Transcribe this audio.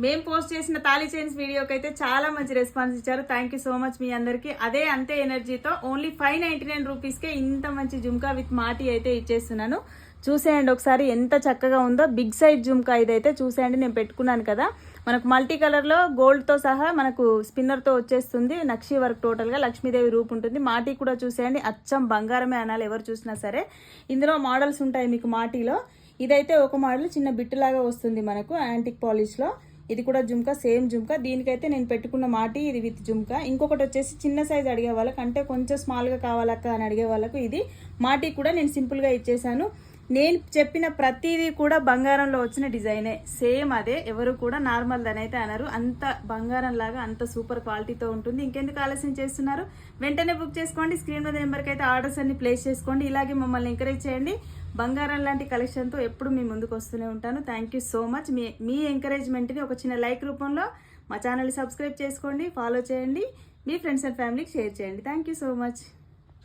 మేము పోస్ట్ చేసిన తాళీ చైన్స్ వీడియోకి అయితే చాలా మంచి రెస్పాన్స్ ఇచ్చారు. థ్యాంక్ యూ సో మచ్ మీ అందరికి. అంతే ఎనర్జీతో ఓన్లీ 599 రూపీస్కే ఇంత మంచి జుమ్కా విత్ మాటి అయితే ఇచ్చేస్తున్నాను. చూసేయండి ఒకసారి ఎంత చక్కగా ఉందో. బిగ్ సైజ్ జుమ్కా ఇదైతే చూసేయండి. నేను పెట్టుకున్నాను కదా, మనకు మల్టీ కలర్లో గోల్డ్తో సహా మనకు స్పిన్నర్తో వచ్చేస్తుంది. నక్షి వర్క్ టోటల్గా లక్ష్మీదేవి రూపు ఉంటుంది. మాటి కూడా చూసేయండి, అచ్చం బంగారమే అనాలి ఎవరు చూసినా సరే. ఇందులో మోడల్స్ ఉంటాయి మీకు మాటిలో. ఇదైతే ఒక మోడల్ చిన్న బిట్టులాగా వస్తుంది మనకు యాంటిక్ పాలిష్లో. ఇది కూడా జుమ్కా, సేమ్ జుమ్కా. దీనికైతే నేను పెట్టుకున్న మాటి ఇది విత్ జుమ్కా. ఇంకొకటి వచ్చేసి చిన్న సైజ్ అడిగే వాళ్ళకి, అంటే కొంచెం స్మాల్గా కావాలక్క అని అడిగే వాళ్ళకు ఇది మాటి కూడా నేను సింపుల్గా ఇచ్చేసాను. నేను చెప్పిన ప్రతిదీ కూడా బంగారంలో వచ్చిన డిజైనే, సేమ్ అదే. ఎవరు కూడా నార్మల్ అని అయితే అనరు. అంత బంగారం లాగా అంత సూపర్ క్వాలిటీతో ఉంటుంది. ఇంకెందుకు ఆలస్యం చేస్తున్నారు, వెంటనే బుక్ చేసుకోండి. స్క్రీన్ మీద నెంబర్కి అయితే ఆర్డర్స్ అన్ని ప్లేస్ చేసుకోండి. ఇలాగే మమ్మల్ని ఎంకరేజ్ చేయండి. బంగారం లాంటి కలెక్షన్తో ఎప్పుడు మీ ముందుకు వస్తూనే ఉంటాను. Thank you so much. మీ ఎంకరేజ్మెంట్ని ఒక చిన్న లైక్ రూపంలో మా ఛానల్ని సబ్స్క్రైబ్ చేసుకోండి, ఫాలో చేయండి, మీ ఫ్రెండ్స్ అండ్ ఫ్యామిలీకి షేర్ చేయండి. Thank you so much.